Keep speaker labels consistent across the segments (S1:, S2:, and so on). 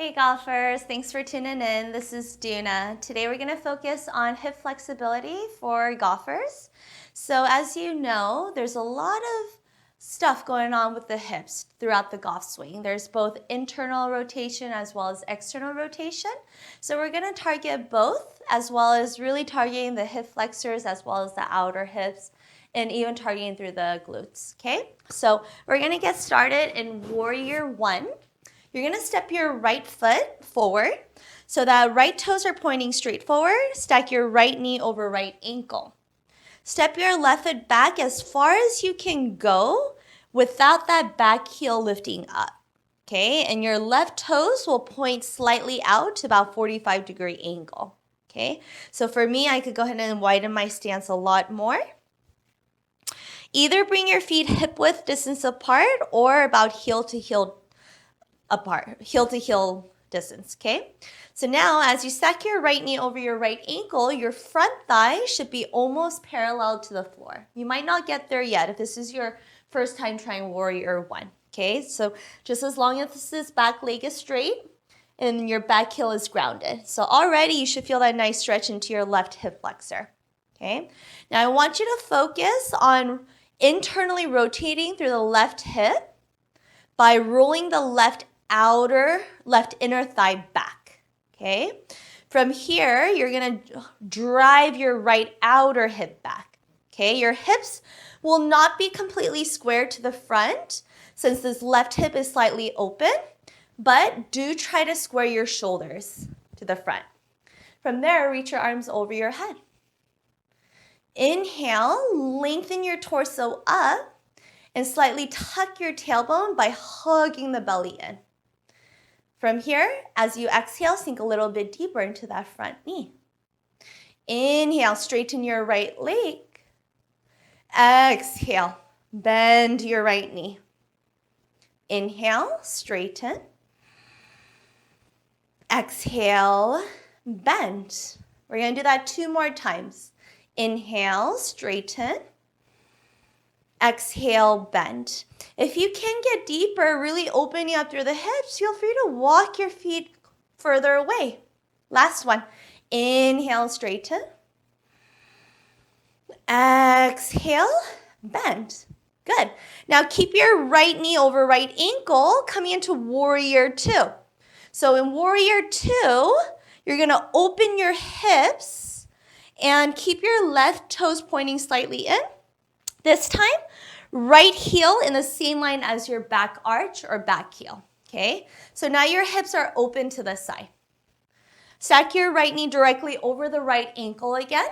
S1: Hey golfers, thanks for tuning in. This is Doona. Today we're going to focus on hip flexibility for golfers. So as you know, there's a lot of stuff going on with the hips throughout the golf swing. There's both internal rotation as well as external rotation. So we're going to target both, as well as really targeting the hip flexors as well as the outer hips, and even targeting through the glutes, okay? So we're going to get started in Warrior 1. You're going to step your right foot forward so that right toes are pointing straight forward. Stack your right knee over right ankle. Step your left foot back as far as you can go without that back heel lifting up, okay? And your left toes will point slightly out to about 45-degree angle, okay? So for me, I could go ahead and widen my stance a lot more. Either bring your feet hip width distance apart or about heel to heel apart, heel to heel distance, okay? So now as you stack your right knee over your right ankle, your front thigh should be almost parallel to the floor. You might not get there yet if this is your first time trying Warrior 1, okay? So just as long as this back leg is straight and your back heel is grounded. So already you should feel that nice stretch into your left hip flexor, okay? Now I want you to focus on internally rotating through the left hip by rolling the left inner thigh back, okay? From here, you're gonna drive your right outer hip back, okay? Your hips will not be completely square to the front since this left hip is slightly open, but do try to square your shoulders to the front. From there, reach your arms over your head. Inhale, lengthen your torso up and slightly tuck your tailbone by hugging the belly in. From here, as you exhale, sink a little bit deeper into that front knee. Inhale, straighten your right leg. Exhale, bend your right knee. Inhale, straighten. Exhale, bend. We're going to do that 2 more times. Inhale, straighten. Exhale, bend. If you can get deeper, really opening up through the hips, feel free to walk your feet further away. Last one. Inhale, straighten. Exhale, bend. Good. Now keep your right knee over right ankle, coming into Warrior 2. So in Warrior 2, you're going to open your hips and keep your left toes pointing slightly in. This time, right heel in the same line as your back arch or back heel, okay? So now your hips are open to the side. Stack your right knee directly over the right ankle again.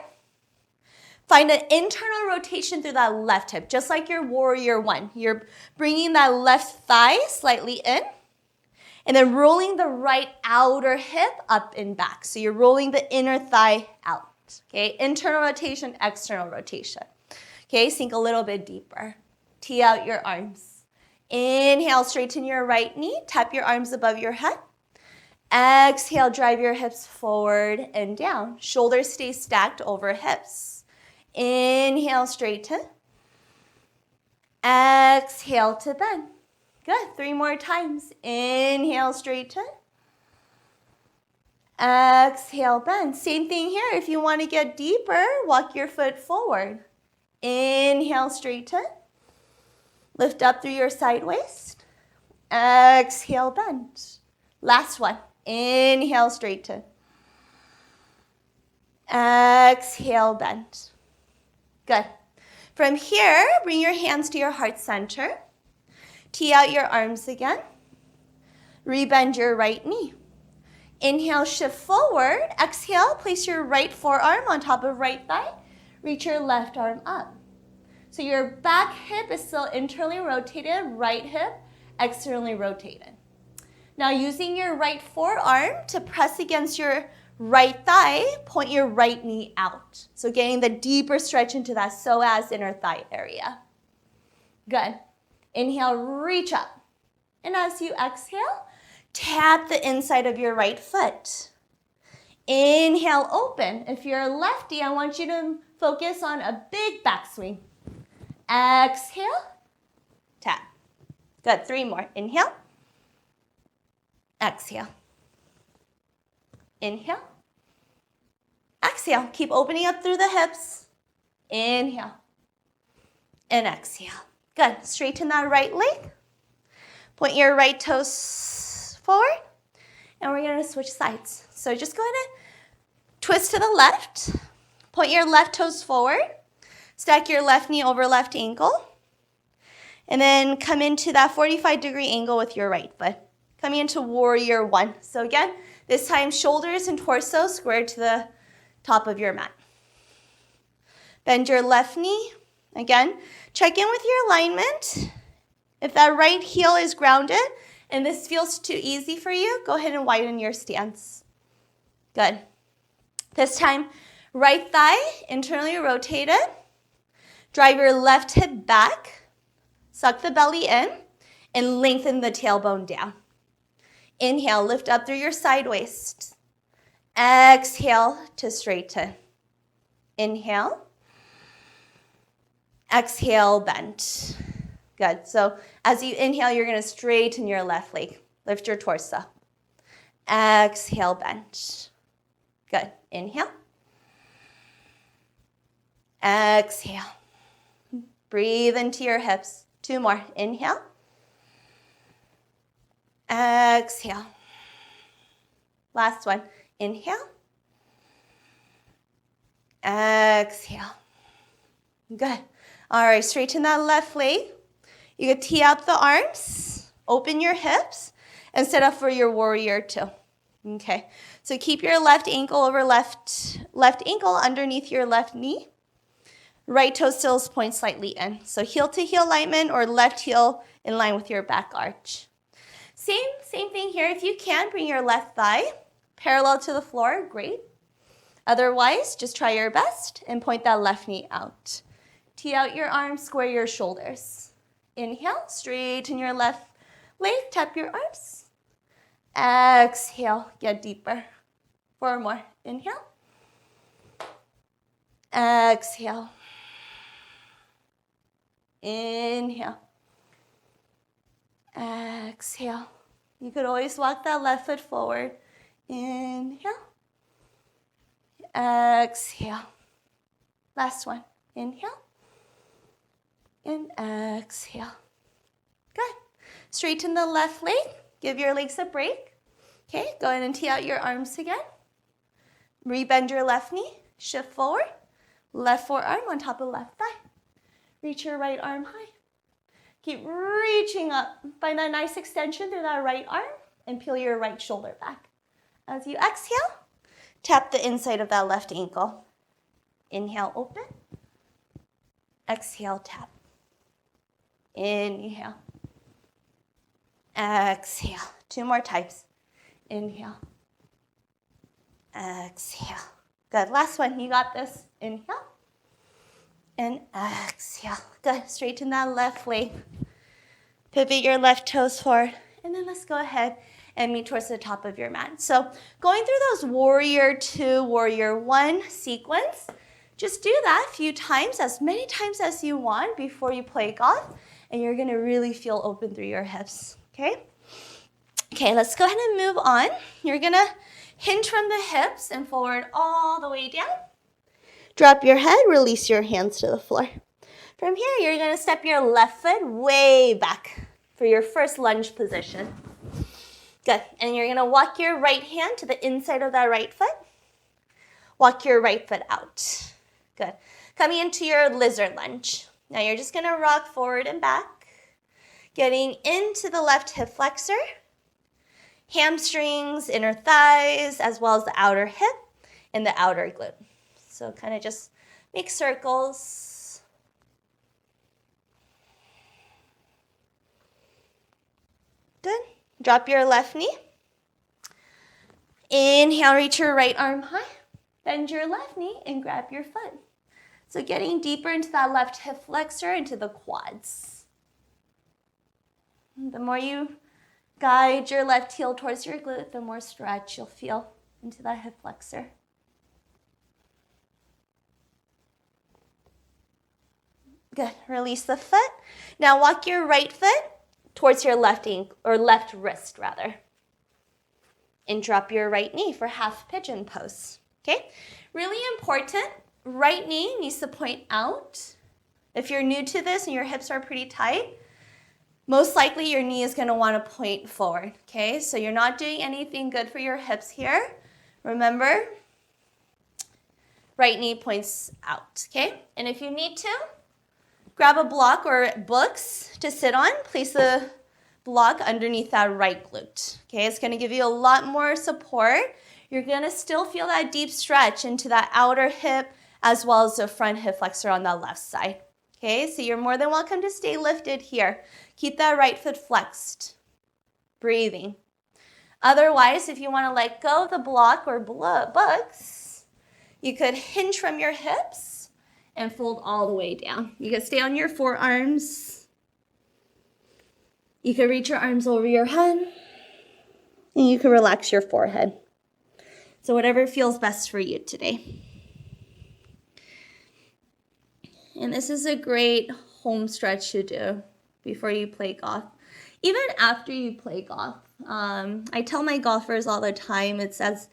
S1: Find an internal rotation through that left hip, just like your Warrior 1. You're bringing that left thigh slightly in, and then rolling the right outer hip up and back. So you're rolling the inner thigh out, okay? Internal rotation, external rotation. Okay, sink a little bit deeper. Tee out your arms. Inhale, straighten your right knee. Tap your arms above your head. Exhale, drive your hips forward and down. Shoulders stay stacked over hips. Inhale, straighten. Exhale to bend. Good, 3 more times. Inhale, straighten. Exhale, bend. Same thing here. If you want to get deeper, walk your foot forward. Inhale, straighten. Lift up through your side waist. Exhale, bend. Last one. Inhale, straighten. Exhale, bend. Good. From here, bring your hands to your heart center. Tee out your arms again. Rebend your right knee. Inhale, shift forward. Exhale, place your right forearm on top of right thigh. Reach your left arm up. So your back hip is still internally rotated, right hip externally rotated. Now using your right forearm to press against your right thigh, point your right knee out. So getting the deeper stretch into that psoas inner thigh area. Good. Inhale, reach up. And as you exhale, tap the inside of your right foot. Inhale, open. If you're a lefty, I want you to focus on a big backswing. Exhale, tap. Good, 3 more. Inhale, exhale. Inhale. Exhale. Keep opening up through the hips. Inhale. And exhale. Good. Straighten that right leg. Point your right toes forward. And we're going to switch sides. So just go ahead and twist to the left. Point your left toes forward. Stack your left knee over left ankle. And then come into that 45-degree angle with your right foot. Coming into warrior one. So again, this time shoulders and torso square to the top of your mat. Bend your left knee. Again, check in with your alignment. If that right heel is grounded and this feels too easy for you, go ahead and widen your stance. Good. This time, right thigh internally rotated. Drive your left hip back. Suck the belly in and lengthen the tailbone down. Inhale, lift up through your side waist. Exhale to straighten. Inhale. Exhale, bend. Good. So as you inhale, you're going to straighten your left leg. Lift your torso. Exhale, bend. Good. Inhale. Exhale. Breathe into your hips. 2 more. Inhale. Exhale. Last one. Inhale. Exhale. Good. All right, straighten that left leg. You can tee out the arms, open your hips, and set up for your warrior two. Okay, so keep your left ankle over left ankle underneath your left knee. Right toe still point slightly in. So heel to heel alignment or left heel in line with your back arch. Same thing here. If you can, bring your left thigh parallel to the floor, great. Otherwise, just try your best and point that left knee out. Tee out your arms, square your shoulders. Inhale, straighten your left leg, tap your arms. Exhale, get deeper. 4 more. Inhale. Exhale. Inhale. Exhale. You could always walk that left foot forward. Inhale. Exhale. Last one. Inhale. And exhale. Good. Straighten the left leg. Give your legs a break. Okay, go ahead and tee out your arms again. Rebend your left knee. Shift forward. Left forearm on top of left thigh. Reach your right arm high. Keep reaching up. Find that nice extension through that right arm and peel your right shoulder back. As you exhale, tap the inside of that left ankle. Inhale, open. Exhale, tap. Inhale. Exhale. 2 more times. Inhale. Exhale. Good. Last one. You got this. Inhale. And exhale. Good. Straighten that left leg. Pivot your left toes forward. And then let's go ahead and meet towards the top of your mat. So going through those warrior 2, warrior 1 sequence, just do that a few times, as many times as you want before you play golf, and you're going to really feel open through your hips, okay? Okay, let's go ahead and move on. You're going to hinge from the hips and forward all the way down. Drop your head, release your hands to the floor. From here, you're going to step your left foot way back for your first lunge position. Good, and you're going to walk your right hand to the inside of that right foot. Walk your right foot out. Good. Coming into your lizard lunge. Now you're just going to rock forward and back, getting into the left hip flexor, hamstrings, inner thighs, as well as the outer hip and the outer glute. So kind of just make circles. Good. Drop your left knee. Inhale, reach your right arm high. Bend your left knee and grab your foot. So getting deeper into that left hip flexor, into the quads. The more you guide your left heel towards your glute, the more stretch you'll feel into that hip flexor. Good. Release the foot. Now walk your right foot towards your left ankle, or left wrist rather. And drop your right knee for half pigeon pose. Okay? Really important, right knee needs to point out. If you're new to this and your hips are pretty tight, most likely your knee is going to want to point forward. Okay? So you're not doing anything good for your hips here. Remember, right knee points out. Okay? And if you need to, grab a block or books to sit on. Place the block underneath that right glute. Okay, it's going to give you a lot more support. You're going to still feel that deep stretch into that outer hip as well as the front hip flexor on the left side. Okay, so you're more than welcome to stay lifted here. Keep that right foot flexed. Breathing. Otherwise, if you want to let go of the block or books, you could hinge from your hips and fold all the way down. You can stay on your forearms. You can reach your arms over your head, and you can relax your forehead. So whatever feels best for you today. And this is a great home stretch to do before you play golf. Even after you play golf. I tell my golfers all the time it's as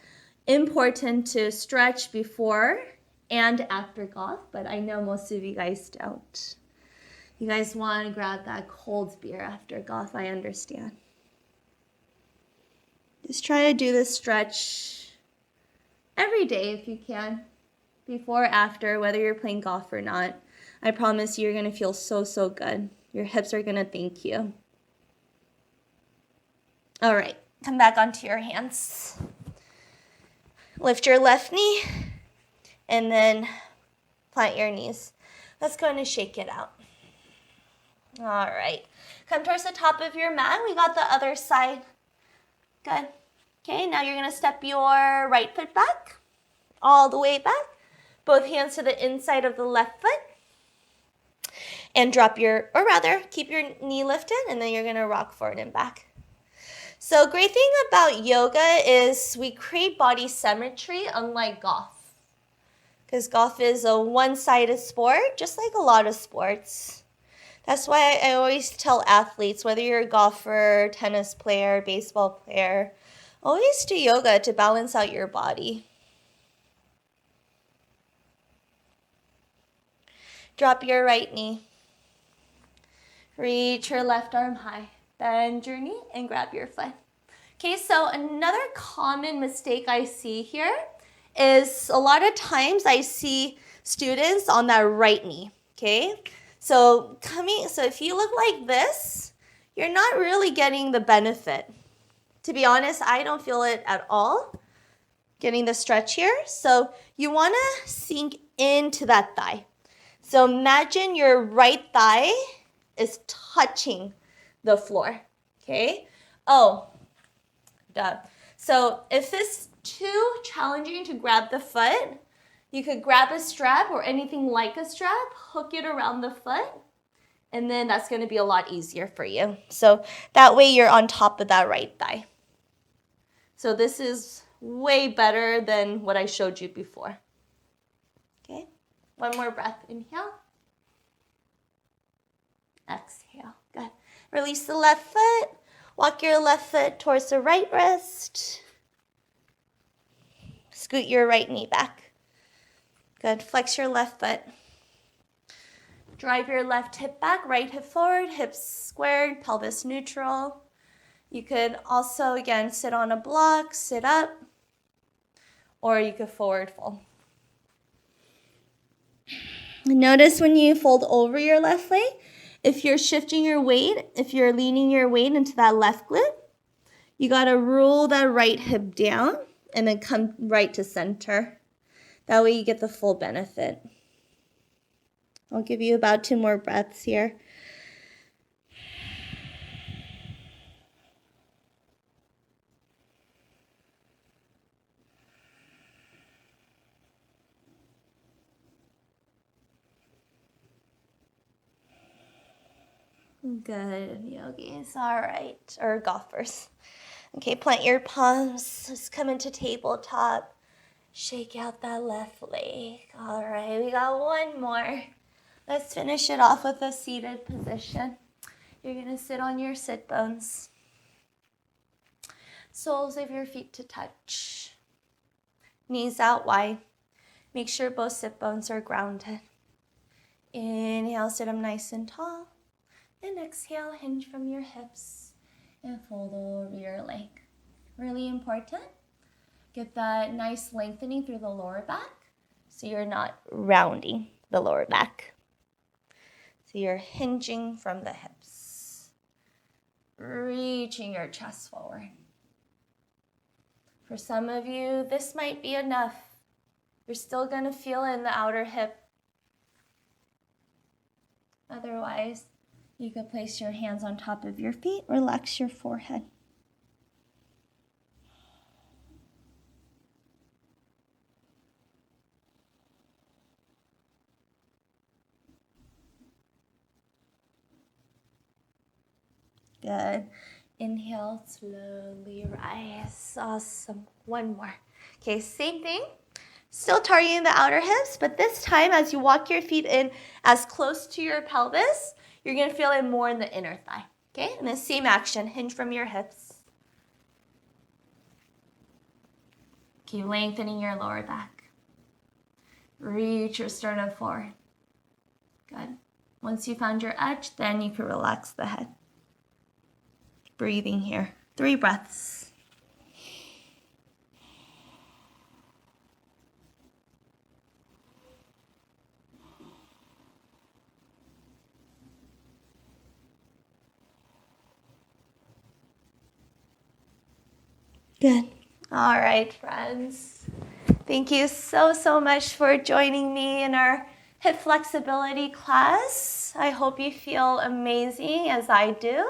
S1: important to stretch before and after golf, but I know most of you guys don't. You guys want to grab that cold beer after golf, I understand. Just try to do this stretch every day if you can, before or after, whether you're playing golf or not. I promise you, you're going to feel so, so good. Your hips are going to thank you. All right, come back onto your hands. Lift your left knee and then plant your knees. Let's go and shake it out. All right, come towards the top of your mat. We got the other side. Good. Okay, now you're going to step your right foot back, all the way back. Both hands to the inside of the left foot. And keep your knee lifted, and then you're going to rock forward and back. So great thing about yoga is we create body symmetry, unlike golf. Because golf is a one-sided sport, just like a lot of sports. That's why I always tell athletes, whether you're a golfer, tennis player, baseball player, always do yoga to balance out your body. Drop your right knee. Reach your left arm high. Bend your knee and grab your foot. Okay, so another common mistake I see here is a lot of times I see students on that right knee, okay? So if you look like this, you're not really getting the benefit. To be honest, I don't feel it at all, getting the stretch here. So you want to sink into that thigh. So imagine your right thigh is touching the floor, okay? So if it's too challenging to grab the foot, you could grab a strap or anything like a strap, hook it around the foot, and then that's going to be a lot easier for you. So that way you're on top of that right thigh. So this is way better than what I showed you before. Okay, one more breath. Inhale. Exhale. Good. Release the left foot. Walk your left foot towards the right wrist. Scoot your right knee back. Good. Flex your left foot. Drive your left hip back, right hip forward, hips squared, pelvis neutral. You could also, again, sit on a block, sit up, or you could forward fold. Notice when you fold over your left leg, if you're shifting your weight, if you're leaning your weight into that left glute, you got to roll that right hip down and then come right to center. That way you get the full benefit. I'll give you about 2 more breaths here. Good, yogis. All right, or golfers. Okay, plant your palms. Just come into tabletop. Shake out that left leg. All right, we got one more. Let's finish it off with a seated position. You're going to sit on your sit bones. soles of your feet to touch. Knees out wide. Make sure both sit bones are grounded. Inhale, sit up nice and tall. And exhale, hinge from your hips and fold over your leg. Really important. Get that nice lengthening through the lower back so you're not rounding the lower back. So you're hinging from the hips, reaching your chest forward. For some of you, this might be enough. You're still going to feel it in the outer hip. Otherwise, you could place your hands on top of your feet, relax your forehead. Good. Inhale, slowly rise. Awesome. One more. Okay, same thing. Still targeting the outer hips, but this time as you walk your feet in as close to your pelvis, you're going to feel it more in the inner thigh. Okay, and the same action, hinge from your hips. Keep lengthening your lower back. Reach your sternum forward. Good. Once you found your edge, then you can relax the head. Breathing here. 3 breaths. Good. All right, friends. Thank you so much for joining me in our hip flexibility class. I hope you feel amazing as I do.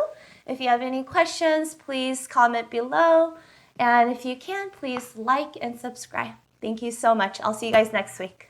S1: If you have any questions, please comment below. And if you can, please like and subscribe. Thank you so much. I'll see you guys next week.